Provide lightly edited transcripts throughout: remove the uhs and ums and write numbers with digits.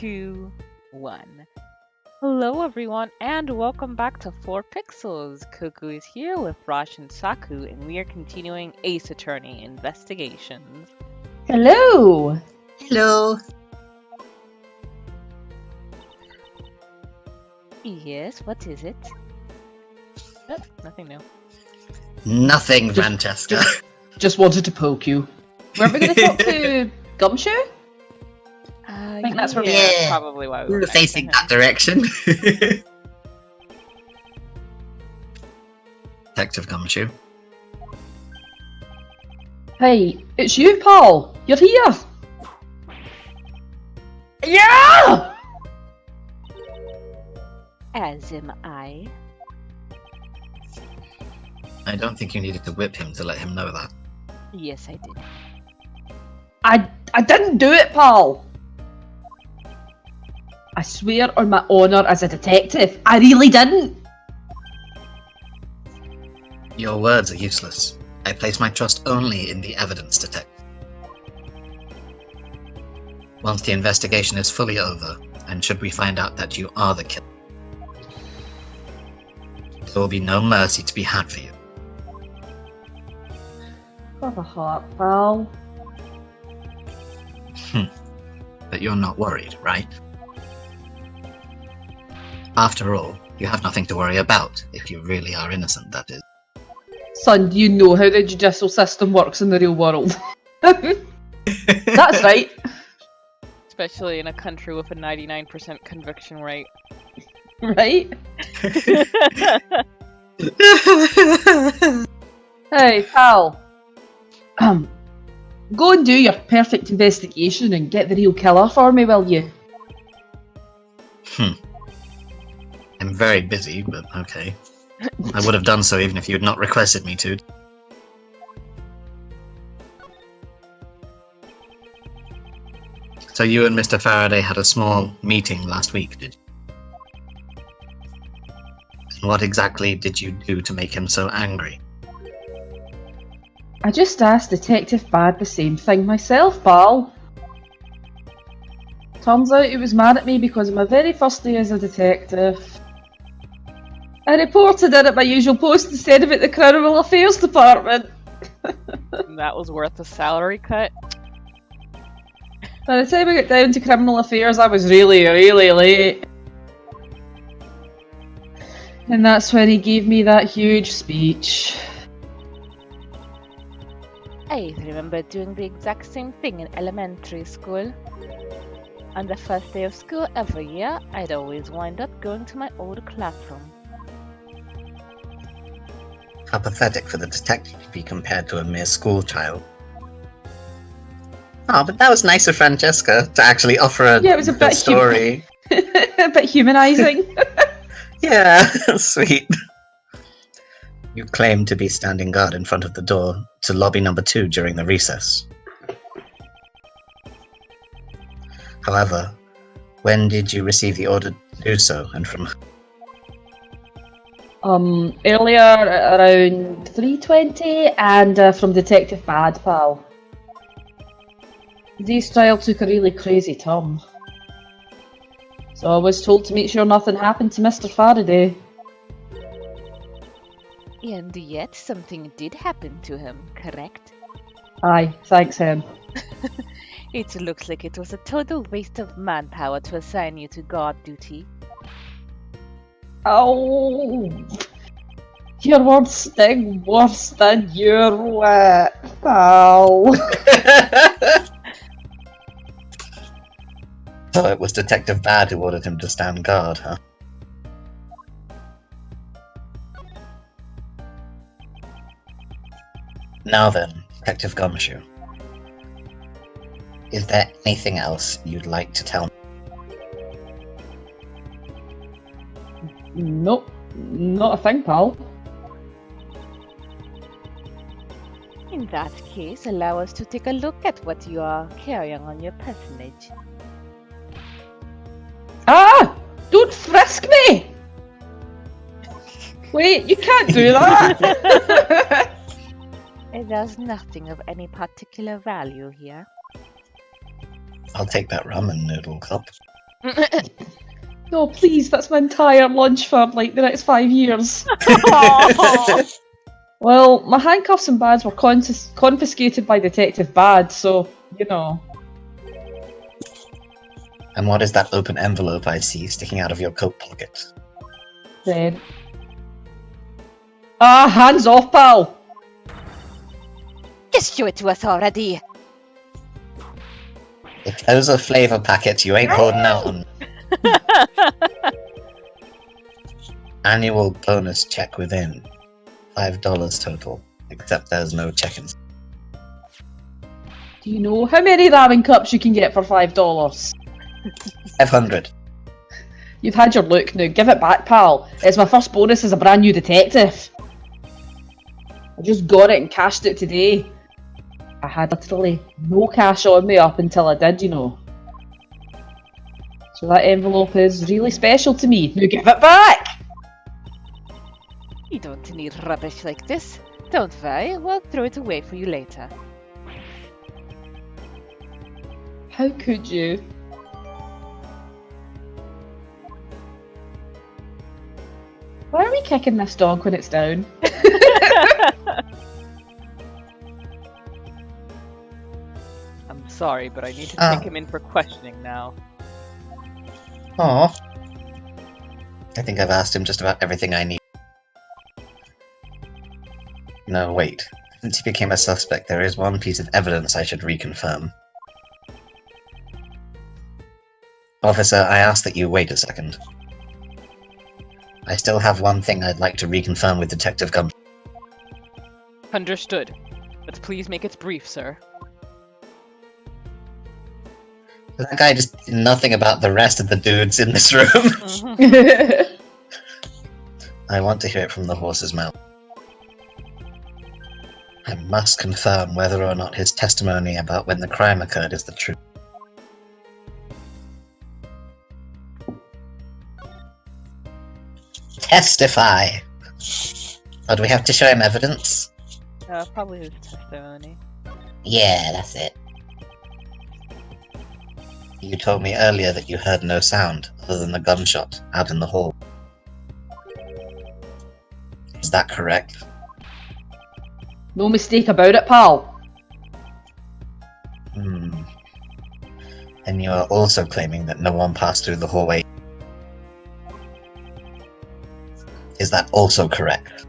2, 1. Hello everyone and welcome back to 4 Pixels. Cuckoo is here with Rosh and Saku and we are continuing Ace Attorney investigations. Hello! Hello. Yes, what is it? Oh, nothing new. Nothing, Francesca. Just wanted to poke you. Weren't we going to talk to Gumshoe? I think that's where we are. probably why we We were were next to facing him. that direction. Detective Gumshoe. Hey, it's you, pal. You're here. Yeah! As am I. I don't think you needed to whip him to let him know that. Yes, I did. I didn't do it, pal. I swear on my honour as a detective, I really didn't. Your words are useless. I place my trust only in the evidence, detective. Once the investigation is fully over, and should we find out that you are the killer, there will be no mercy to be had for you. Have a heart, pal. But you're not worried, right? After all, you have nothing to worry about, if you really are innocent, that is. Son, do you know how the judicial system works in the real world? That's right. Especially in a country with a 99% conviction rate. Right? Hey, pal. Go and do your perfect investigation and get the real killer for me, will you? I'm very busy, but okay. I would have done so even if you had not requested me to. So you and Mr. Faraday had a small meeting last week, did you? And what exactly did you do to make him so angry? I just asked Detective Bad the same thing myself, pal. Turns out he was mad at me because of my very first day as a detective. I reported in at my usual post instead of at the Criminal Affairs Department. That was worth a salary cut. By the time I got down to Criminal Affairs, I was really, really late. And that's when he gave me that huge speech. I remember doing the exact same thing in elementary school. On the first day of school every year, I'd always wind up going to my old classroom. How pathetic for the detective to be compared to a mere schoolchild. Oh, but that was nice of Francesca to actually offer a Yeah, it was a good bit story. a bit humanising. Yeah, sweet. You claimed to be standing guard in front of the door to lobby number 2 during the recess. However, when did you receive the order to do so, and from whom? Earlier around 3:20 and from Detective Bad, pal. Today's trial took a really crazy turn. So I was told to make sure nothing happened to Mr. Faraday. And yet something did happen to him, correct? Aye, thanks, Hen. It looks like it was a total waste of manpower to assign you to guard duty. Oh, your words sting worse than your wit, pal. So it was Detective Bad who ordered him to stand guard, huh? Now then, Detective Gumshoe. Is there anything else you'd like to tell me? Nope, not a thing, pal. In that case, allow us to take a look at what you are carrying on your personage. Ah! Don't frisk me! Wait, you can't do that! There's nothing of any particular value here. I'll take that ramen noodle cup. No, please, that's my entire lunch for, like, the next 5 years. Well, my handcuffs and badge were confiscated by Detective Bad, so, you know. And what is that open envelope I see sticking out of your coat pocket? Then. Ah, hands off, pal! Just show it to us already. If those are flavor packets, you ain't holding out on. Annual bonus check within. $5 total. Except there's no check-in. Do you know how many ramen cups you can get for $5? 500. You've had your look, now give it back, pal. It's my first bonus as a brand new detective. I just got it and cashed it today. I had literally no cash on me up until I did, you know. So that envelope is really special to me. Now give it back! You don't need rubbish like this. Don't worry, we'll throw it away for you later. How could you? Why are we kicking this dog when it's down? I'm sorry, but I need to take him in for questioning now. Aw. I think I've asked him just about everything I need. No, wait. Since he became a suspect, there is one piece of evidence I should reconfirm. Officer, I ask that you wait a second. I still have one thing I'd like to reconfirm with Detective Gump. Understood. But please make it brief, sir. That guy just did nothing about the rest of the dudes in this room. Mhm. I want to hear it from the horse's mouth. I must confirm whether or not his testimony about when the crime occurred is the truth. Testify! Oh, do we have to show him evidence? Probably his testimony. Yeah, that's it. You told me earlier that you heard no sound other than the gunshot out in the hall. Is that correct? No mistake about it, pal. And you are also claiming that no one passed through the hallway. Is that also correct?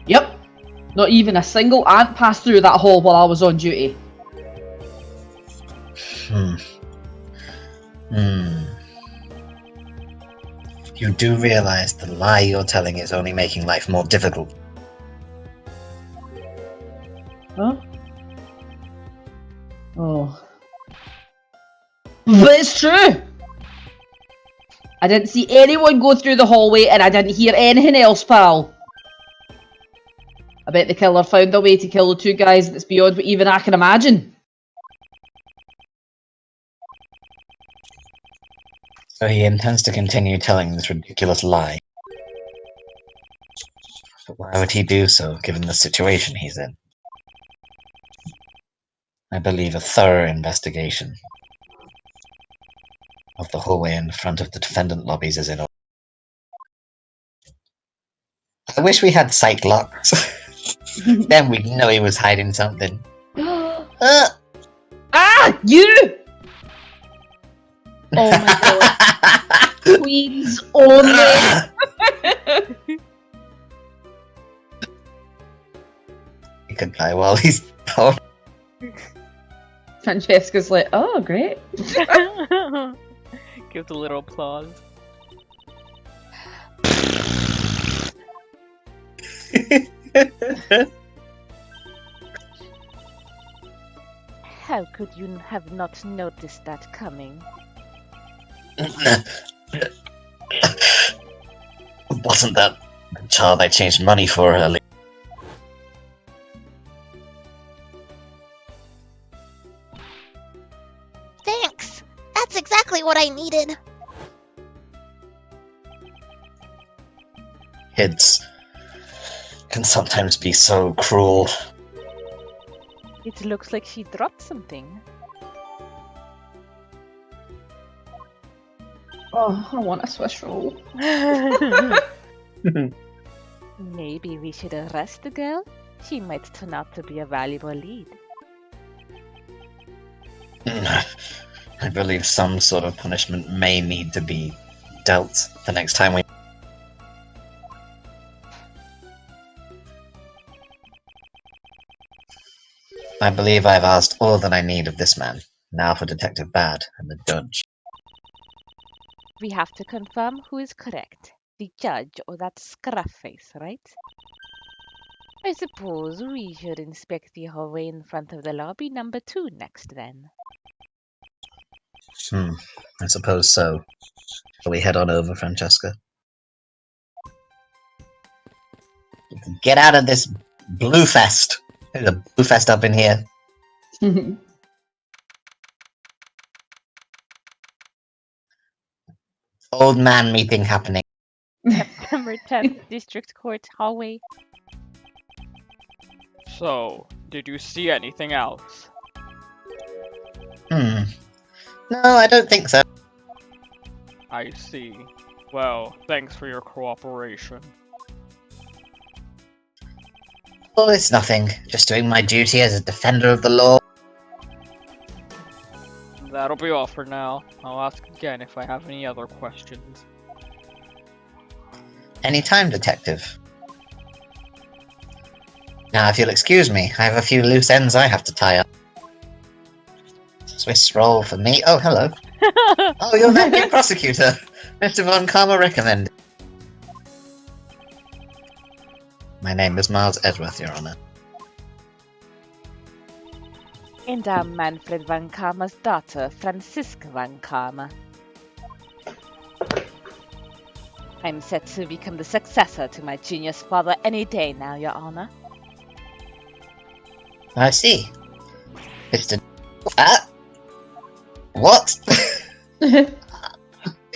Yep. Not even a single ant passed through that hall while I was on duty. You do realize the lie you're telling is only making life more difficult. Huh? Oh. But it's true! I didn't see anyone go through the hallway and I didn't hear anything else, pal. I bet the killer found a way to kill the two guys that's beyond what even I can imagine. So he intends to continue telling this ridiculous lie. But why would he do so, given the situation he's in? I believe a thorough investigation of the hallway in front of the defendant lobbies is in order. I wish we had sight locks. Then we'd know he was hiding something. Ah! You! Oh my god. Queens only! He could die while he's down. Francesca's like, oh, great. Give the little applause. How could you have not noticed that coming? Wasn't that the child I changed money for earlier? Thanks! That's exactly what I needed. Kids can sometimes be so cruel. It looks like she dropped something. Oh, I want a Swiss roll. Maybe we should arrest the girl? She might turn out to be a valuable lead. I believe some sort of punishment may need to be dealt the next time we. I believe I've asked all that I need of this man. Now for Detective Bad and the judge. We have to confirm who is correct, the judge or that scruff face, right? I suppose we should inspect the hallway in front of the lobby number 2 next then. I suppose so. Shall we head on over, Francesca? Get out of this blue fest! There's a blue fest up in here. Old man meeting happening. September 10th, District Court hallway. So, did you see anything else? No, I don't think so. I see. Well, thanks for your cooperation. Oh, it's nothing. Just doing my duty as a defender of the law. That'll be all for now. I'll ask again if I have any other questions. Anytime, Detective. Now, if you'll excuse me, I have a few loose ends I have to tie up. Swiss roll for me. Oh, hello. Oh, you're that new prosecutor. Mr. Von Karma recommended. My name is Miles Edgeworth, Your Honor. And I'm Manfred Van Karma's daughter, Franziska Van Karma. I'm set to become the successor to my genius father any day now, Your Honor. I see. Mr. What?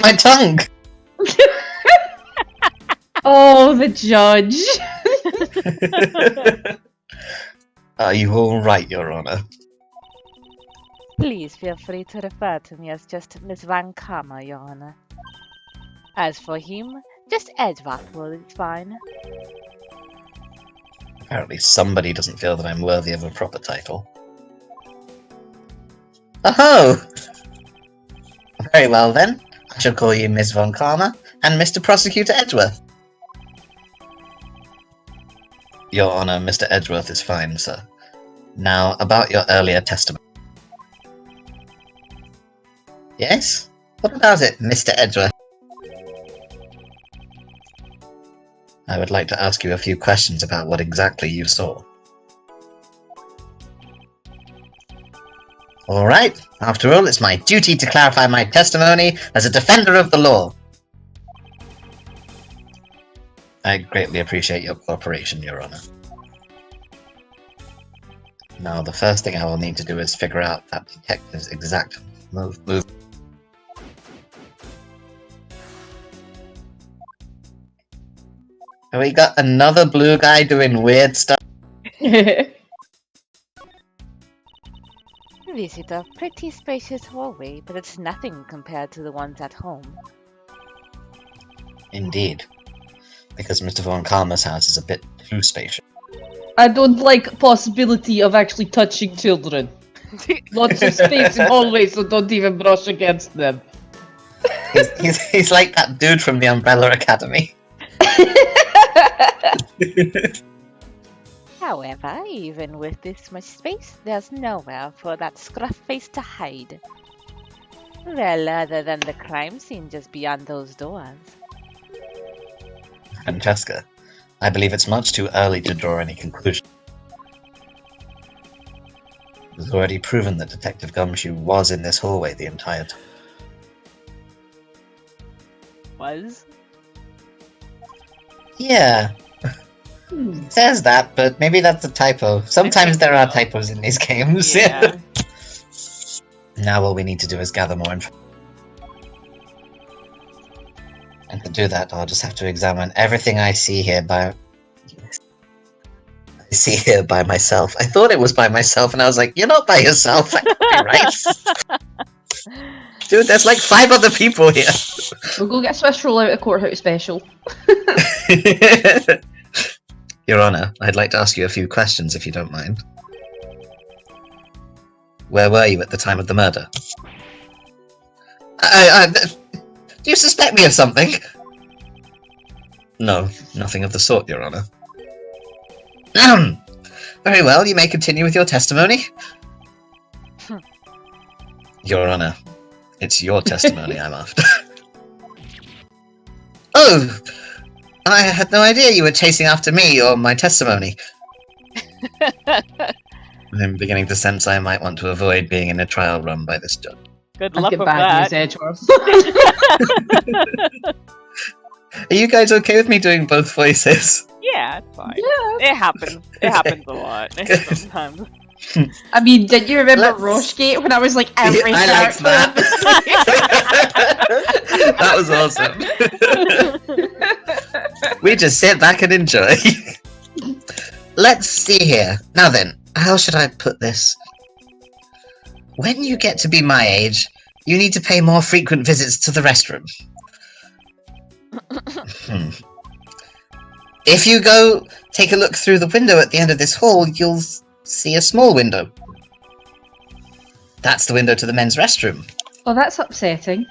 My tongue! Oh, the judge. Are you alright, Your Honor? Please feel free to refer to me as just Miss Van Karma, Your Honor. As for him, just Edgeworth will be fine. Apparently somebody doesn't feel that I'm worthy of a proper title. Oh! Very well then. I shall call you Miss Von Karma and Mr. Prosecutor Edgeworth. Your Honor, Mr. Edgeworth is fine, sir. Now, about your earlier testimony. Yes? What about it, Mr. Edgeworth? I would like to ask you a few questions about what exactly you saw. Alright, after all, it's my duty to clarify my testimony as a defender of the law. I greatly appreciate your cooperation, Your Honor. Now, the first thing I will need to do is figure out that detective's exact move. Have we got another blue guy doing weird stuff? This is a pretty spacious hallway, but it's nothing compared to the ones at home. Indeed. Because Mr. Von Karma's house is a bit too spacious. I don't like possibility of actually touching children. Lots of space in hallways, so don't even brush against them. He's like that dude from the Umbrella Academy. However, even with this much space, there's nowhere for that scruff face to hide. Well, other than the crime scene just beyond those doors. Francesca, I believe it's much too early to draw any conclusion. It's already proven that Detective Gumshoe was in this hallway the entire time. Was? Yeah. It says that, but maybe that's a typo. Sometimes there are typos in these games. Yeah. Now all we need to do is gather more information. And to do that, I'll just have to examine everything I see here by myself. I thought it was by myself, and I was like, you're not by yourself. That can't be right. Dude, there's like 5 other people here. We'll go get a Swiss roll out of Courthouse Special. Your Honor, I'd like to ask you a few questions if you don't mind. Where were you at the time of the murder? Do you suspect me of something? No, nothing of the sort, Your Honor. Very well, you may continue with your testimony. Your Honor, it's your testimony I'm after. Oh! I had no idea you were chasing after me or my testimony. I'm beginning to sense I might want to avoid being in a trial run by this judge. Good I've luck got with bad news, that. Edgeworth. Are you guys okay with me doing both voices? Yeah, it's fine. Yeah. It happens. It happens a lot sometimes. I mean, did you remember Let's- Rochegate when I was like every I liked character? That was awesome. We just sit back and enjoy. Let's see here. Now then, how should I put this? When you get to be my age, you need to pay more frequent visits to the restroom. If you go take a look through the window at the end of this hall, you'll see a small window. That's the window to the men's restroom. Oh, that's upsetting.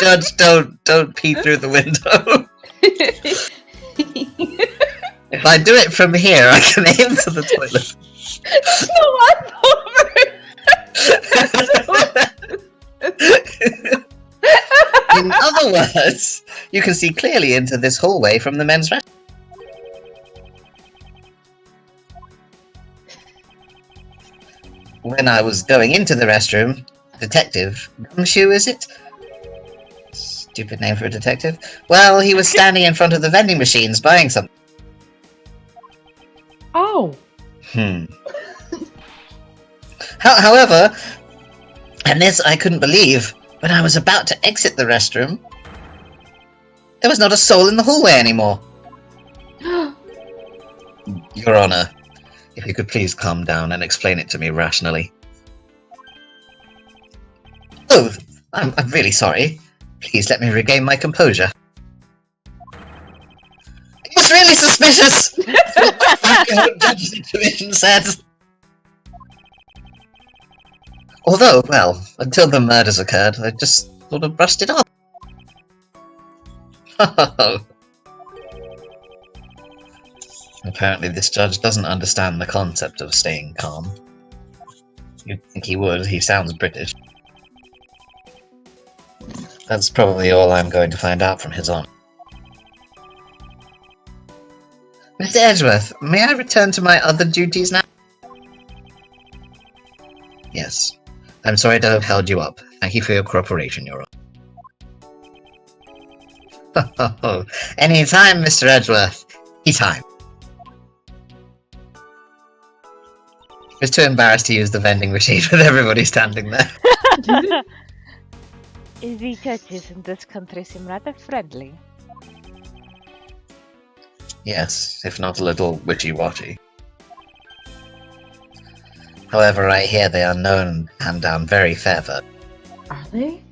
Judge, don't pee through the window. If I do it from here, I can aim to the toilet. In other words, you can see clearly into this hallway from the men's restroom. When I was going into the restroom, Detective Gumshoe, is it? Stupid name for a detective. Well, he was standing in front of the vending machines buying something. Oh. However, and this I couldn't believe, when I was about to exit the restroom, there was not a soul in the hallway anymore. Your Honor, if you could please calm down and explain it to me rationally. Oh, I'm really sorry. Please let me regain my composure. It was really suspicious! What Judge's intuition said. Although, well, until the murders occurred, I just sort of brushed it off. Apparently this judge doesn't understand the concept of staying calm. You'd think he would, he sounds British. That's probably all I'm going to find out from his Honor. Mr. Edgeworth, may I return to my other duties now? Yes. I'm sorry to have held you up. Thank you for your cooperation, Your Honor. Any time, Mr. Edgeworth. Any time. He was too embarrassed to use the vending machine with everybody standing there. The judges in this country seem rather friendly. Yes, if not a little wishy-washy. However, I hear they are known to hand down very fair votes. Are they?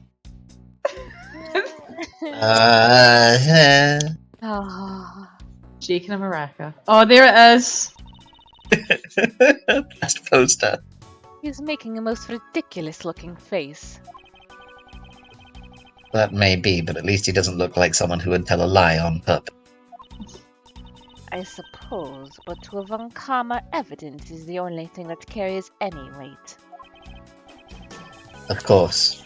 Oh, Shaking a maraca. Oh, there it is. Best poster. he's making a most ridiculous looking face. That may be, but at least he doesn't look like someone who would tell a lie on purpose. I suppose, but to have uncommon evidence is the only thing that carries any weight. Of course.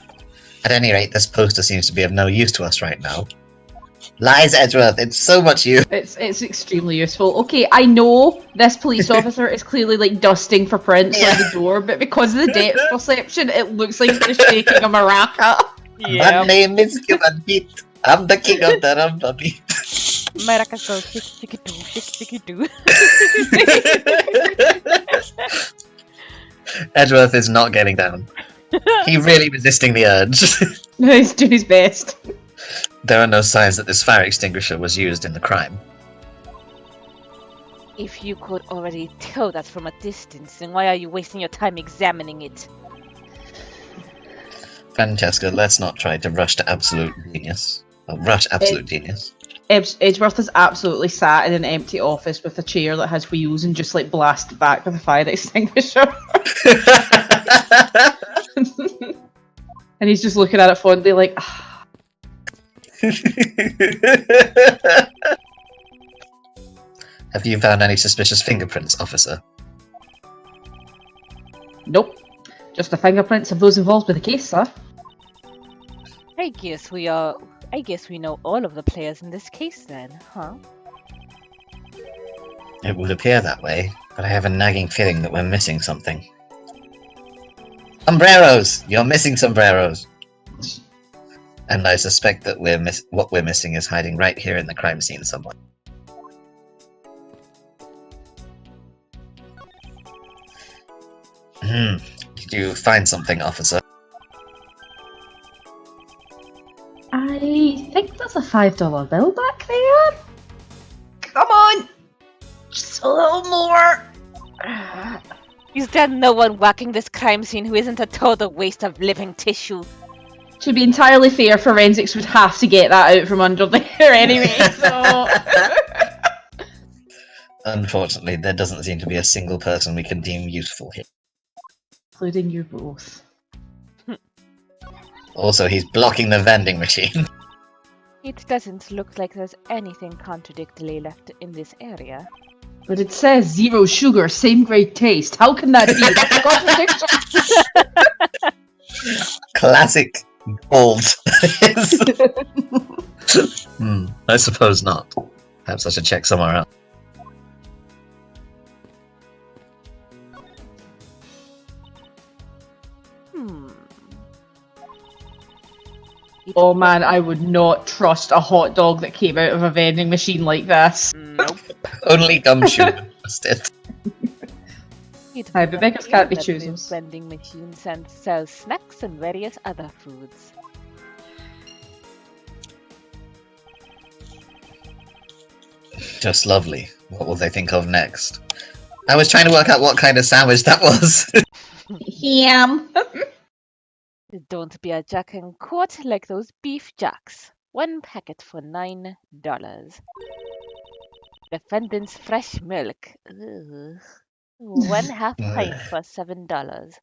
At any rate, this poster seems to be of no use to us right now. Lies, Edgeworth, it's so much use. It's extremely useful. Okay, I know this police officer is clearly like dusting for prints on the door, but because of the depth perception, it looks like he's shaking a maraca. Yeah. My name is Human Beat. I'm the king of the rumba beat. Maracas go shiki doo, shiki doo. Edgeworth is not getting down. He's really resisting the urge. No, he's doing his best. There are no signs that this fire extinguisher was used in the crime. If you could already tell that from a distance, then why are you wasting your time examining it? Francesca, let's not try to rush to absolute genius. Oh, rush absolute genius. Edgeworth is absolutely sat in an empty office with a chair that has wheels and just like blasted back with a fire extinguisher. And he's just looking at it fondly like, "Ah." Have you found any suspicious fingerprints, officer? Nope. Just the fingerprints of those involved with the case, sir. I guess we know all of the players in this case then, huh? It would appear that way, but I have a nagging feeling that we're missing something. Sombreros! You're missing sombreros! And I suspect that what we're missing is hiding right here in the crime scene somewhere. Did you find something, officer? I think there's a $5 bill back there. Come on! Just a little more! Is there no one working this crime scene who isn't a total waste of living tissue? To be entirely fair, forensics would have to get that out from under there anyway, so... Unfortunately, there doesn't seem to be a single person we can deem useful here. Including you both. Also, he's blocking the vending machine. It doesn't look like there's anything contradictory left in this area. But it says 0 sugar, same great taste. How can that be? That's a contradiction! Classic gold. I suppose not. Perhaps I should check somewhere else. Oh man, I would not trust a hot dog that came out of a vending machine like this. Nope. Only Gumshoe would trust it. Aye, but beggars can't be choosers. This vending machine sells snacks and various other foods. Just lovely. What will they think of next? I was trying to work out what kind of sandwich that was. Ham. Don't be a jack and quote like those beef jacks. 1 packet for $9. Defendant's fresh milk. Ugh. 1/2 pint for $7.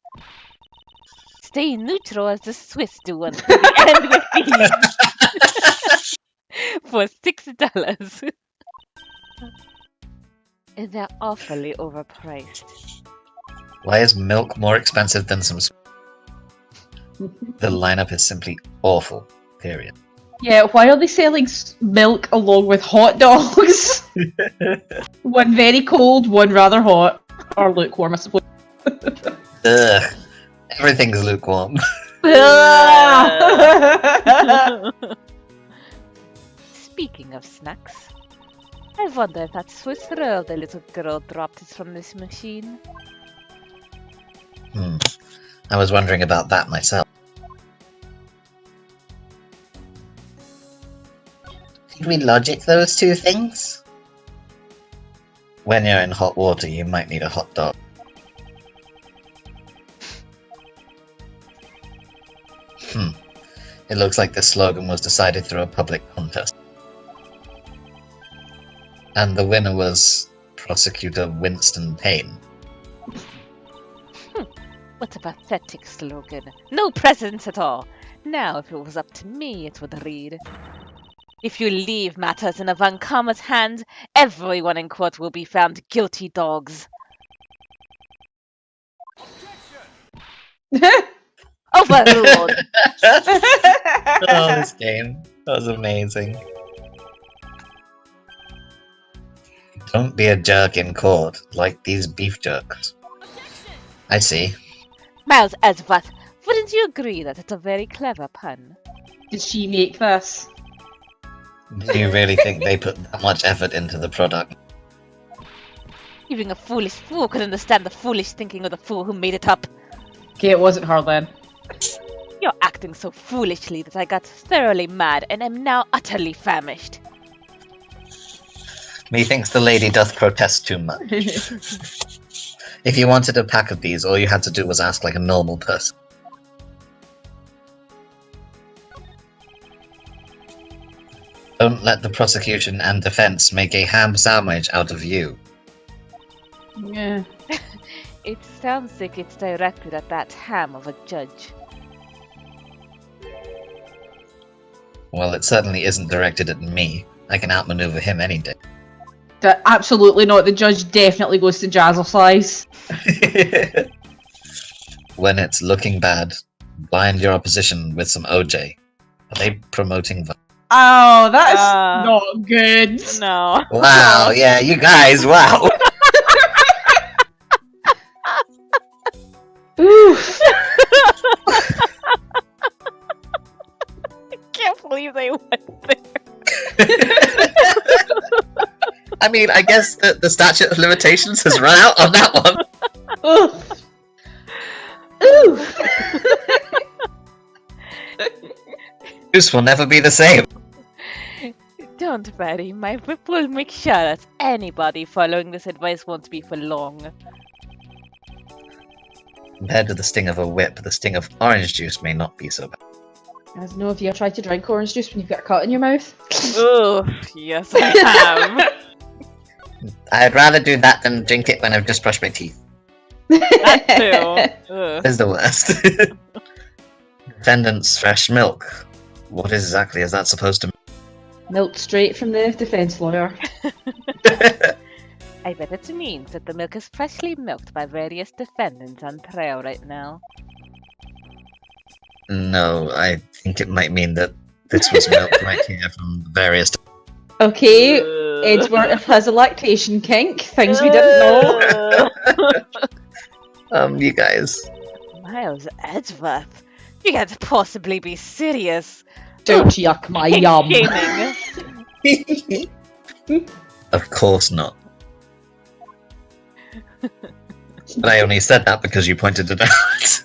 Stay neutral as the Swiss do until the end with these. For $6. They're awfully overpriced. Why is milk more expensive than some... The lineup is simply awful. Period. Yeah, why are they selling milk along with hot dogs? One very cold, one rather hot. Or lukewarm, I suppose. Ugh. Everything's lukewarm. Speaking of snacks, I wonder if that Swiss roll the little girl dropped is from this machine. I was wondering about that myself. Did we logic those two things? When you're in hot water, you might need a hot dog. It looks like the slogan was decided through a public contest. And the winner was Prosecutor Winston Payne. What a pathetic slogan. No precedence at all. Now, if it was up to me, it would read, if you leave matters in a Van Karma's hands, everyone in court will be found guilty dogs. Overruled. Oh, this game. That was amazing. Don't be a jerk in court, like these beef jerks. I see. Miles Edgeworth, wouldn't you agree that it's a very clever pun? Did she make this? Do you really think they put that much effort into the product? Even a foolish fool could understand the foolish thinking of the fool who made it up. Okay, it wasn't her then. You're acting so foolishly that I got thoroughly mad and am now utterly famished. Methinks the lady doth protest too much. If you wanted a pack of these, all you had to do was ask like a normal person. Don't let the prosecution and defense make a ham sandwich out of you. Yeah. It sounds like it's directed at that ham of a judge. Well, it certainly isn't directed at me. I can outmaneuver him any day. Absolutely not. The judge definitely goes to Jazzercise. When it's looking bad, blind your opposition with some OJ. Are they promoting violence? Oh, that's Uh, not good. No. Wow, yeah, you guys, wow. Oof. I can't believe they went there. I mean, I guess the statute of limitations has run out on that one. Oof. Oof. This will never be the same. Don't worry, my whip will make sure that anybody following this advice won't be for long. Compared to the sting of a whip, the sting of orange juice may not be so bad. I don't know if you ever tried to drink orange juice when you've got a cut in your mouth. Oh, yes I have. I'd rather do that than drink it when I've just brushed my teeth. That too. Ugh. It's the worst. Defendant's fresh milk. What exactly is that supposed to Milk straight from the defense lawyer. mean? I bet it means that the milk is freshly milked by various defendants on trial right now. No, I think it might mean that this was milk right here from various... Okay, Edgeworth has a lactation kink. Things we didn't know. You guys. Miles Edgeworth? You can't possibly be serious. Don't yuck my yum. Shaming. Of course not. But I only said that because you pointed it out.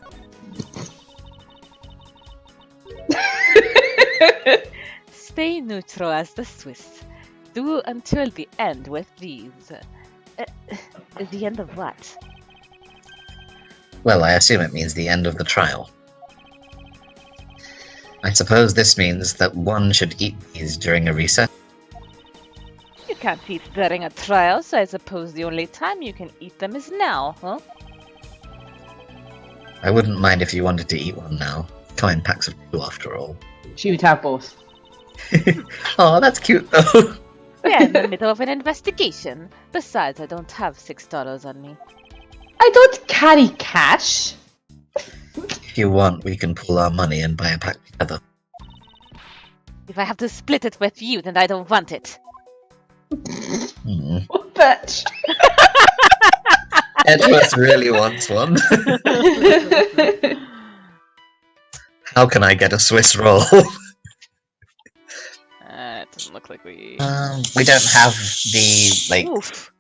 Stay neutral as the Swiss. Do until the end with these. The end of what? Well, I assume it means the end of the trial. I suppose this means that one should eat these during a recess. You can't eat during a trial, so I suppose the only time you can eat them is now, huh? I wouldn't mind if you wanted to eat one now. Come in packs of two, after all. She would have both. Oh, that's cute though. We're in the middle of an investigation. Besides, I don't have $6 on me. I don't carry cash. If you want, we can pool our money and buy a pack together. If I have to split it with you, then I don't want it. Oh, bitch. Edgeworth really wants one. How can I get a Swiss roll? It doesn't look like we... We don't have the, like... Oof.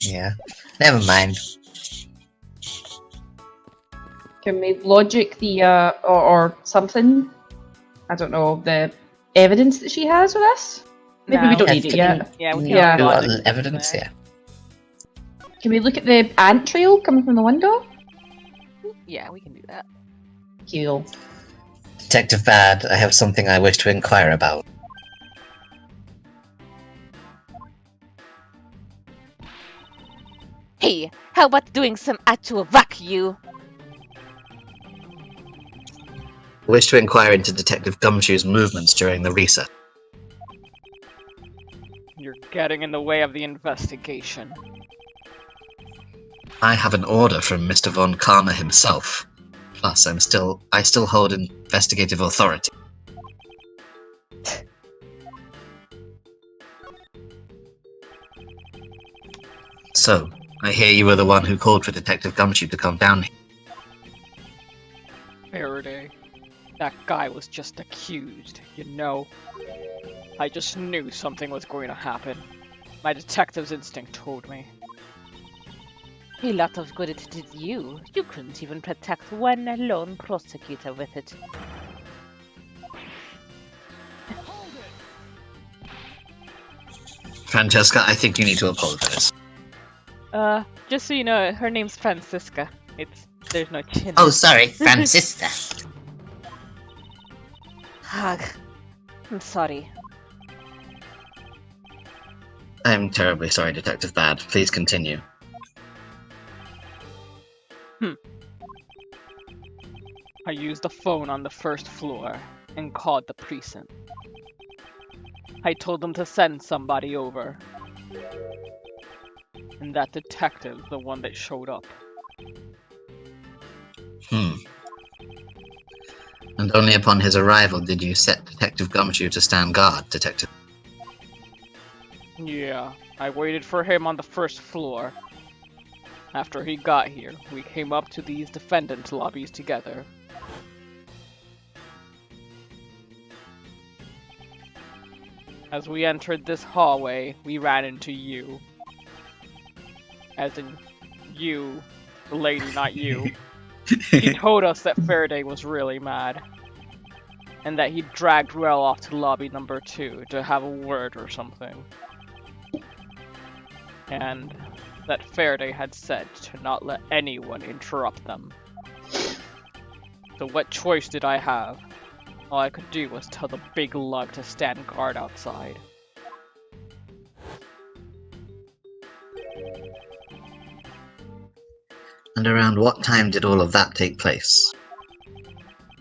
Yeah. Never mind. Can we logic the, or something? I don't know, the evidence that she has with us? Maybe we No. don't need it yet. Yeah, we Yeah. can't Do do you it. want evidence here? Can we look at the ant trail coming from the window? Yeah, we can do that. Cool. Detective Bad, I have something I wish to inquire about. Hey, how about doing some actual work, you? I wish to inquire into Detective Gumshoe's movements during the recess. You're getting in the way of the investigation. I have an order from Mr. Von Karma himself. Plus, I still hold investigative authority. So, I hear you were the one who called for Detective Gumshoe to come down here. Faraday. That guy was just accused, you know. I just knew something was going to happen. My detective's instinct told me. A lot of good it did you. You couldn't even protect one lone prosecutor with it. Francesca, I think you need to apologize. Just so you know, her name's Francisca. There's no chin. Oh, sorry, Francisca. Hag. I'm sorry. I'm terribly sorry, Detective Bad. Please continue. I used the phone on the first floor and called the precinct. I told them to send somebody over. And that detective's the one that showed up. And only upon his arrival did you set Detective Gumshoe to stand guard, Detective. Yeah, I waited for him on the first floor. After he got here, we came up to these defendant lobbies together. As we entered this hallway, we ran into you. As in, you, the lady, not you. He told us that Faraday was really mad. And that he dragged Rel off to lobby number 2 to have a word or something. And that Faraday had said to not let anyone interrupt them. So what choice did I have? All I could do was tell the big lug to stand guard outside. And around what time did all of that take place?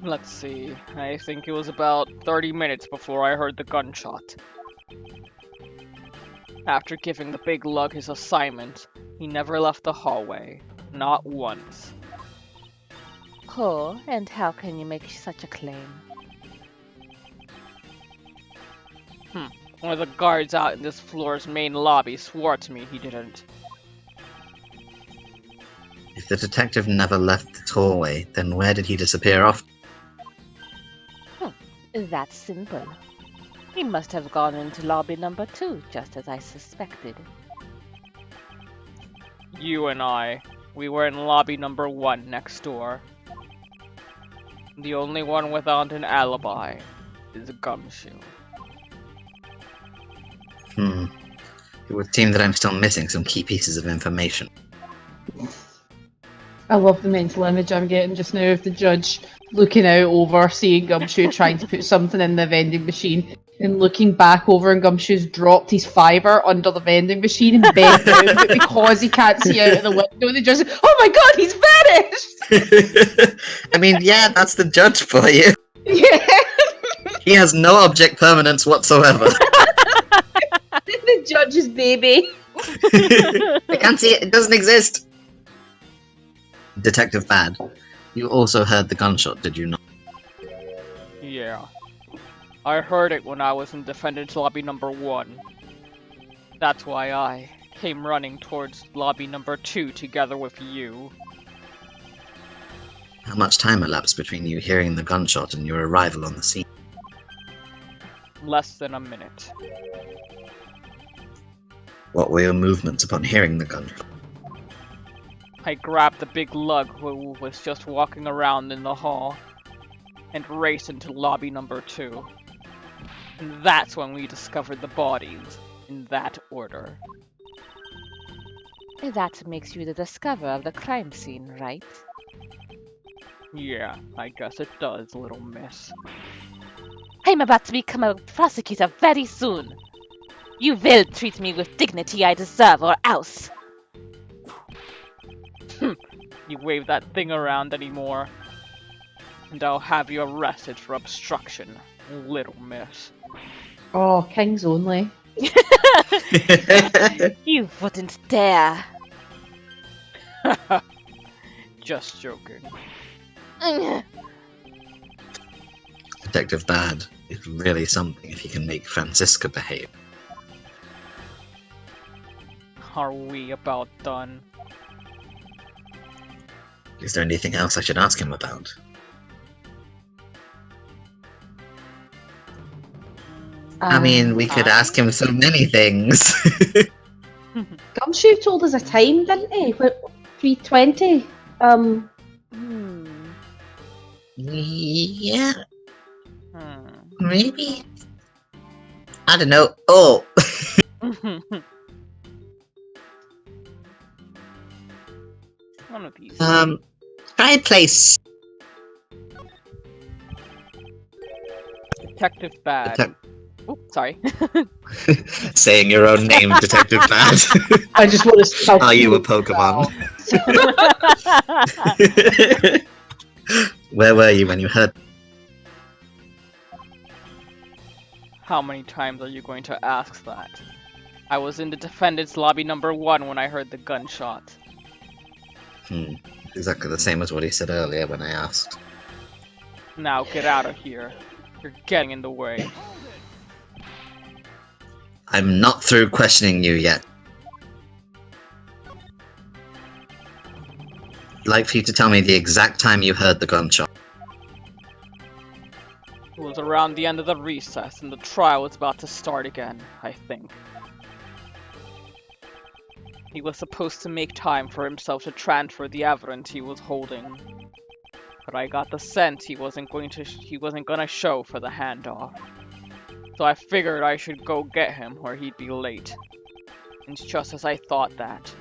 Let's see, I think it was about 30 minutes before I heard the gunshot. After giving the big lug his assignment, he never left the hallway. Not once. Oh, and how can you make such a claim? One of the guards out in this floor's main lobby swore to me he didn't. If the detective never left the hallway, then where did he disappear off? That's simple. He must have gone into lobby number 2, just as I suspected. You and we were in lobby number 1 next door. The only one without an alibi is Gumshoe. It would seem that I'm still missing some key pieces of information. I love the mental image I'm getting just now of the judge looking out over, seeing Gumshoe trying to put something in the vending machine, and looking back over and Gumshoe's dropped his fiver under the vending machine and bent down, but because he can't see out of the window, the judge says, "Oh my god, he's vanished!" I mean, yeah, that's the judge for you. Yeah, He has no object permanence whatsoever. the judge's baby. I can't see it, it doesn't exist. Detective Bad, you also heard the gunshot, did you not? Yeah. I heard it when I was in defendant's lobby number 1. That's why I came running towards lobby number 2 together with you. How much time elapsed between you hearing the gunshot and your arrival on the scene? Less than a minute. What were your movements upon hearing the gunshot? I grabbed the big lug who was just walking around in the hall and raced into lobby number 2. And that's when we discovered the bodies, in that order. That makes you the discoverer of the crime scene, right? Yeah, I guess it does, little miss. I'm about to become a prosecutor very soon. You will treat me with dignity I deserve, or else. You wave that thing around anymore, and I'll have you arrested for obstruction, little miss. Oh, kings only. You wouldn't dare. Just joking. Detective Bad is really something if he can make Francisca behave. Are we about done? Is there anything else I should ask him about? I mean, we could ask him so many things. Gumshoe told us a time, didn't he? 3:20. Yeah, Hmm. maybe? I don't know. Oh! One of these. Try place. Detective Bad. Oop, sorry. Saying your own name, Detective Bad. I just want to. Are you a Pokemon? Where were you when you heard? How many times are you going to ask that? I was in the defendant's lobby number 1 when I heard the gunshot. Exactly the same as what he said earlier when I asked. Now get out of here. You're getting in the way. I'm not through questioning you yet. I'd like for you to tell me the exact time you heard the gunshot. It was around the end of the recess, and the trial was about to start again, I think. He was supposed to make time for himself to transfer the evidence he was holding. But I got the sense he wasn't gonna show for the handoff. So I figured I should go get him or he'd be late. And just as I thought that,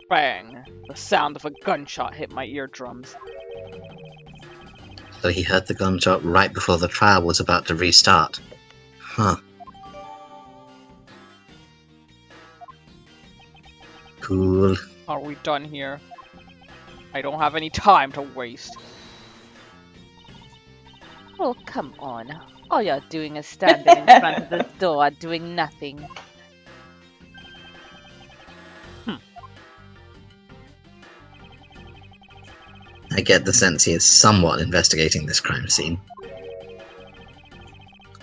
bang! The sound of a gunshot hit my eardrums. So he heard the gunshot right before the trial was about to restart. Huh. Cool. Are we done here? I don't have any time to waste. Oh, come on. All you're doing is standing in front of the door doing nothing. I get the sense he is somewhat investigating this crime scene.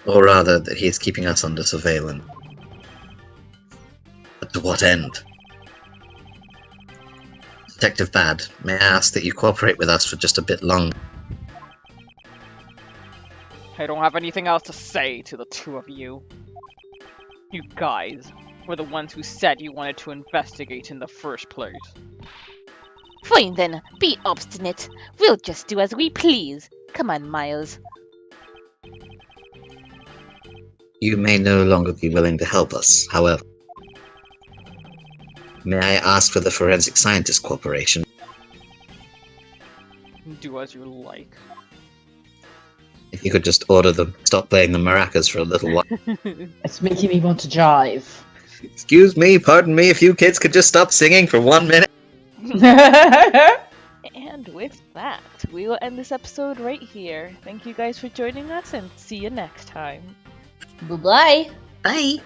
Or rather, that he is keeping us under surveillance. But to what end? Detective Bad, may I ask that you cooperate with us for just a bit longer? I don't have anything else to say to the two of you. You guys were the ones who said you wanted to investigate in the first place. Fine then, be obstinate. We'll just do as we please. Come on, Miles. You may no longer be willing to help us, however. May I ask for the Forensic Scientist Corporation? Do as you like. If you could just order them, stop playing the maracas for a little while. It's making me want to jive. Excuse me, pardon me, if you kids could just stop singing for 1 minute. And with that, we will end this episode right here. Thank you guys for joining us and see you next time. Bye-bye. Bye!